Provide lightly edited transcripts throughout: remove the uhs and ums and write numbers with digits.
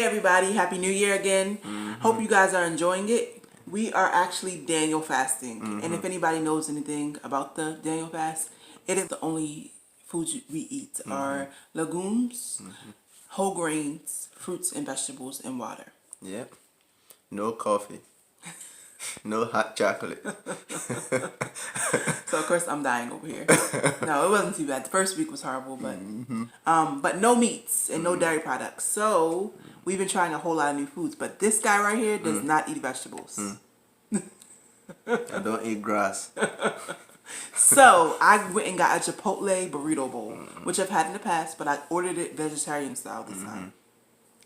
Hey everybody, Happy New Year again. Hope you guys are enjoying it. We are actually Daniel fasting. And if anybody knows anything about the Daniel fast, it is the only foods we eat are legumes, whole grains, fruits and vegetables, and water. Yep. No coffee. No hot chocolate. So of course I'm dying over here. No, it wasn't too bad. The first week was horrible, but no meats and no dairy products. So we've been trying a whole lot of new foods, but this guy right here does not eat vegetables. I don't eat grass. So I went and got a Chipotle burrito bowl, which I've had in the past, but I ordered it vegetarian style this time.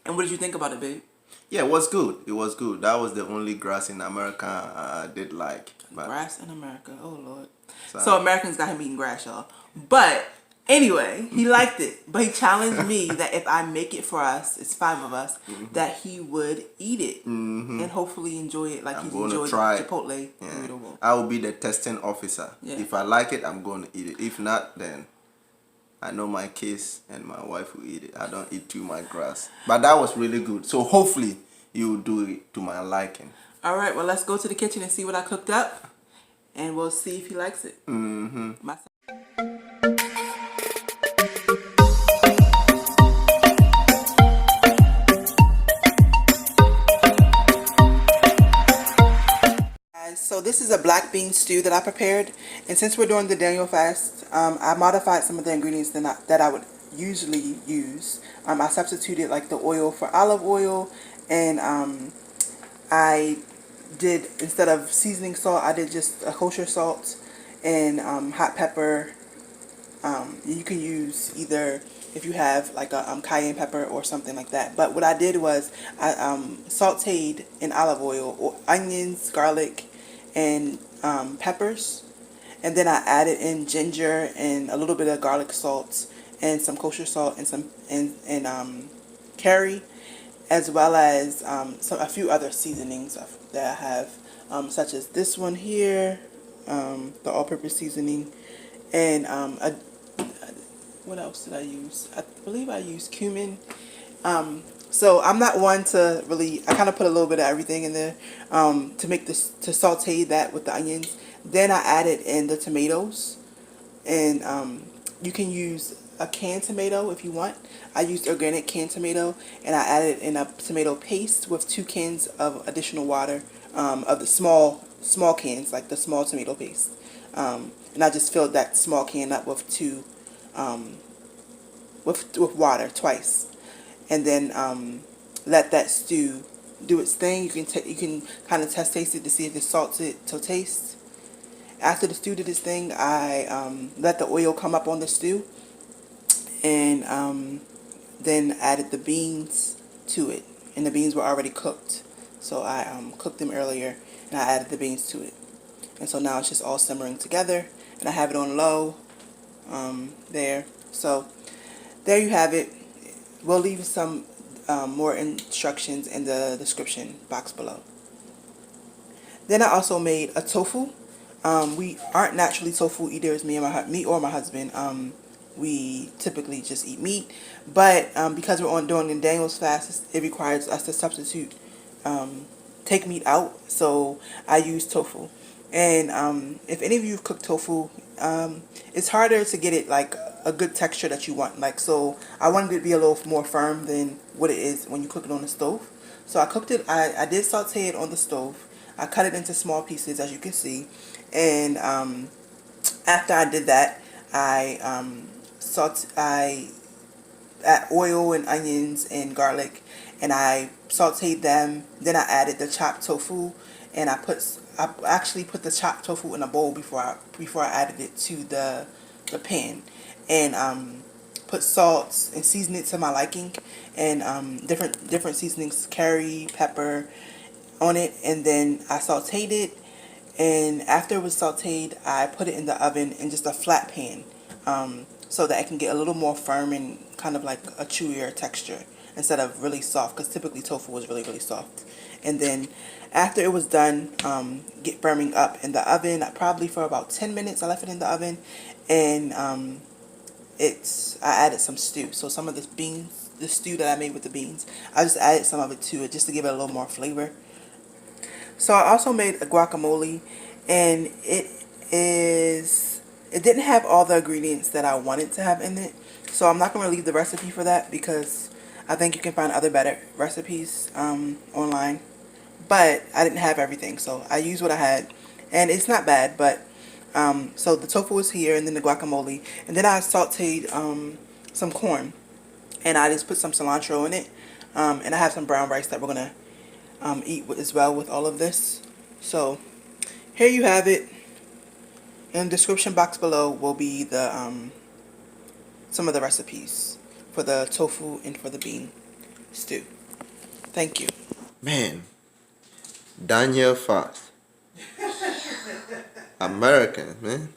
And what did you think about it, babe? Yeah, it was good. It was good. That was the only grass in America I did like. But Grass in America, oh Lord. so, So Americans got him eating grass, y'all. But anyway, he liked it. But he challenged me that if I make it for us, it's 5 of us, that he would eat it and hopefully enjoy it like he enjoyed Chipotle burrito bowl. I will be the testing officer. Yeah. If I like it, I'm going to eat it. If not, then I know my kids and my wife will eat it. I don't eat too much grass. But that was really good. So hopefully you will do it to my liking. All right, well, let's go to the kitchen and see what I cooked up. And we'll see if he likes it. So this is a black bean stew that I prepared, and since we're doing the Daniel fast, I modified some of the ingredients that I would usually use. I substituted like the oil for olive oil, and I did, instead of seasoning salt, I did just a kosher salt and hot pepper. You can use either if you have like a cayenne pepper or something like that. But what I did was I sauteed in olive oil onions, garlic, and peppers, and then I added in ginger and a little bit of garlic salt and some kosher salt and some curry, as well as a few other seasonings that I have, such as this one here, the all-purpose seasoning, and what else did I use? I believe I used cumin. So I'm not one to really, I kind of put a little bit of everything in there to make this, to saute that with the onions. Then I added in the tomatoes, and you can use a canned tomato if you want. I used organic canned tomato, and I added in a tomato paste with 2 cans of additional water, of the small cans, like the small tomato paste. And I just filled that small can up with with water twice, and then let that stew do its thing. You can kind of taste it to see if it's salted to taste. After the stew did its thing, I let the oil come up on the stew, and then added the beans to it. And the beans were already cooked, so I cooked them earlier, and I added the beans to it. And so now it's just all simmering together, and I have it on low there. So there you have it. We'll leave some more instructions in the description box below. Then I also made a tofu. We aren't naturally tofu eaters, me or my husband. We typically just eat meat, but because we're doing the Daniel's fast, it requires us to substitute, take meat out. So I use tofu. And if any of you have cooked tofu, it's harder to get it like a good texture that you want. Like, so I wanted it to be a little more firm than what it is when you cook it on the stove. So I cooked it, I did saute it on the stove. I cut it into small pieces, as you can see. And after I did that, I add oil and onions and garlic, and I sauteed them. Then I added the chopped tofu, and I actually put the chopped tofu in a bowl before I added it to the pan, and put salt and season it to my liking, and different seasonings, curry, pepper, on it. And then I sauteed it, and after it was sauteed, I put it in the oven in just a flat pan, so that it can get a little more firm and kind of like a chewier texture instead of really soft, because typically tofu was really, really soft. And then after it was done get firming up in the oven, probably for about 10 minutes I left it in the oven, and I added some stew. So some of the beans the stew that I made with the beans. I just added some of it to it just to give it a little more flavor. So I also made a guacamole, and it didn't have all the ingredients that I wanted to have in it. So I'm not going to leave the recipe for that because I think you can find other better recipes online. But I didn't have everything, so I used what I had, and it's not bad. But so the tofu is here, and then the guacamole, and then I sauteed some corn, and I just put some cilantro in it, and I have some brown rice that we're gonna eat with, as well with all of this. So here you have it. In the description box below will be the some of the recipes for the tofu and for the bean stew. Thank you. Man, Daniel fast. Americans, man.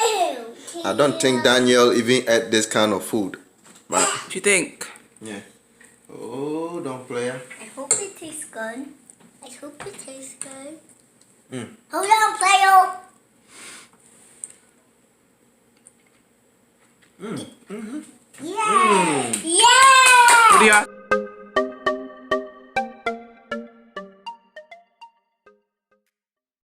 I don't think Daniel even ate this kind of food. But What you think? yeah. Oh, don't play. I hope it tastes good. I hope it tastes good. Mm. Hold on, playo. Mm. Mm-hmm. Yeah. Yeah. What do y'all?